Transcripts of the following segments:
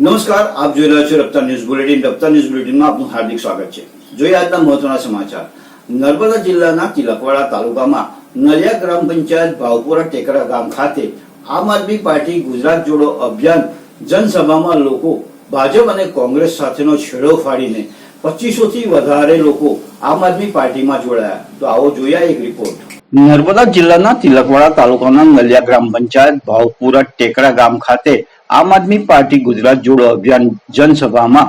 નમસ્કાર, આપ જોઈ રહ્યા છો રફતાર ન્યૂઝ બુલેટિન. રફતાર ન્યૂઝ બુલેટિનમાં આપનું હાર્દિક સ્વાગત છે. જોઈએ આજના મહત્વના સમાચાર. નર્મદા જિલ્લાના તિલકવાડા તાલુકામાં નલિયા ગ્રામ પંચાયત ભાવપુરા ટેકરા ગામ ખાતે આમ આદમી પાર્ટી ગુજરાત જોડો અભિયાન જનસભામાં લોકો ભાજપ અને કોંગ્રેસ સાથેનો છેડો ફાડીને 2500 થી વધારે લોકો આમ આદમી પાર્ટીમાં જોડાયા. તો આવો જોઈએ એક રિપોર્ટ. નર્મદા જિલ્લાના તિલકવાડા તાલુકાના નલિયા ગ્રામ પંચાયત ભાવપુરા ટેકરા ગામ ખાતે આમ આદમી પાર્ટી ગુજરાત જોડો અભિયાન જનસભામાં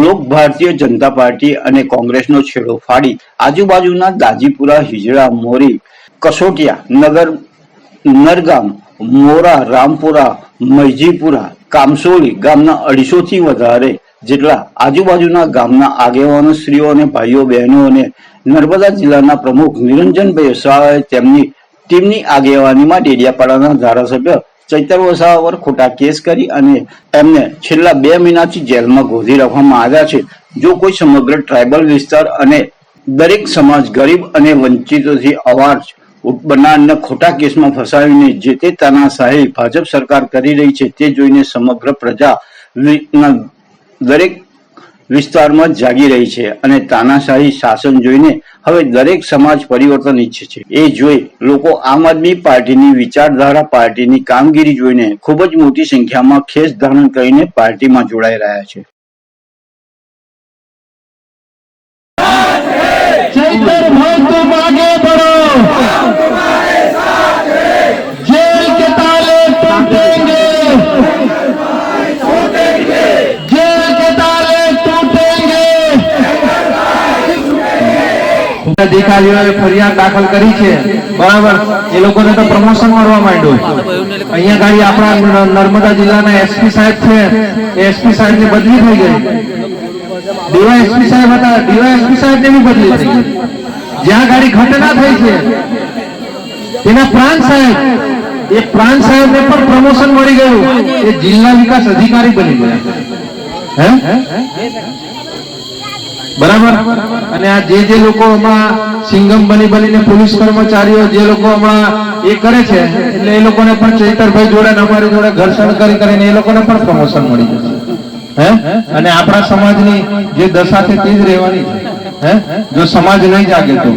લોક ભારતીય જનતા પાર્ટી અને કોંગ્રેસનો છેડો ફાડી આજુબાજુના દાજીપુરા, હિજડા, મોરી, કસોટિયા, નરગામ, મોરા, રામપુરા, મૈજીપુરા, કામસોલી ગામના 250 થી વધારે જેટલા આજુબાજુના ગામના આગેવાનો, સ્ત્રીઓ અને ભાઈઓ બહેનો અને નર્મદા જિલ્લાના પ્રમુખ નિરંજનભાઈ વસાવાએ તેમની ટીમની આગેવાનીમાં ડેડિયાપાડાના ધારાસભ્ય ચૈતર વસાવા પર ખોટા કેસ કરી અને એમને છેલ્લા 2 મહિનાથી જેલમાં ગોધી રાખવામાં આવ્યા છે. જો કોઈ સમગ્ર ટ્રાઇબલ વિસ્તાર અને દરેક સમાજ ગરીબ અને વંચિતોથી અવાજ બનારને ખોટા કેસમાં ફસાવીને જે તે તાનાશાહી ભાજપ સરકાર કરી રહી છે તે જોઈને સમગ્ર પ્રજા દરેક વિસ્તારમાં જાગી રહી છે અને તાનાશાહી શાસન જોઈને હવે દરેક સમાજ પરિવર્તન ઈચ્છે છે. એ જોઈ લોકો આમ આદમી પાર્ટીની વિચારધારા, પાર્ટીની કામગીરી જોઈને ખૂબ જ મોટી સંખ્યામાં ખેસ ધારણ કરીને પાર્ટીમાં જોડાઈ રહ્યા છે. અધિકારીઓએ ફરિયાદ દાખલ કરી છે, બરાબર. એ લોકોને તો પ્રમોશન મળવા માંડ્યું. અહીંયા ગાડી આપણા નર્મદા જિલ્લાના એસપી સાહેબ છે, એસપી સાહેબ ની બદલી થઈ ગઈ. ડીવાયએસપી સાહેબ હતા, ડીવાયએસપી સાહેબ ની બદલી થઈ ગઈ. જ્યાં ગાડી ઘટના થઈ છે તેના પ્રાંત સાહેબ, એ પ્રાંત સાહેબ ને પણ પ્રમોશન મળી ગયું, એ જિલ્લા વિકાસ અધિકારી બની ગયા. બરાબર. અને આ જે લોકો સિંગમ બનીને પોલીસ કર્મચારીઓ જે લોકો હમણાં એ કરે છે, એટલે એ લોકોને પણ ચૈતરભાઈ જોડે અમારી જોડે ઘર્ષણ કરીને એ લોકોને પણ પ્રમોશન મળી જશે. અને આપણા સમાજની જે દશા છે તે જ રહેવાની છે. જો સમાજ નહીં જાગે તો.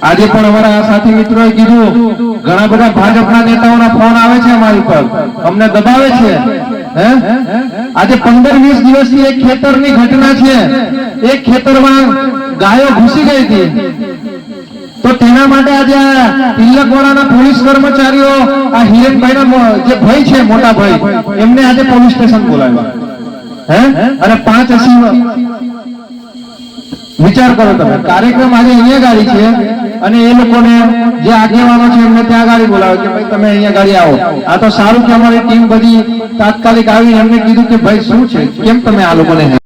આજે પણ અમારા સાથી મિત્રોએ કીધું, ઘણા બધા ભાજપના નેતાઓના ફોન આવે છે અમારી પર, અમને દબાવે છે. આજે 15-20 દિવસથી એક ખેતરની ઘટના છે. એક ખેતરમાં ગાયો ઘૂસી ગઈ હતી, તો તેના માટે આજે તિલકવાડાના પોલીસ કર્મચારીઓ આ હિરેનભાઈના જે ભાઈ છે, મોટા ભાઈ, એમને આજે પોલીસ સ્ટેશન બોલાવ્યા. અને 5 વિચાર કરો તમે, કાર્યક્રમ આજે અહીંયા ગાડી છે અને એ લોકોને જે આગેવાનો છે એમને ત્યાં ગાડી બોલાવે કે ભાઈ તમે અહીંયા ગાડી આવો. આ તો સારું કે અમારી ટીમ બધી તાત્કાલિક આવી એમને કીધું કે ભાઈ શું છે, કેમ તમે આ લોકોને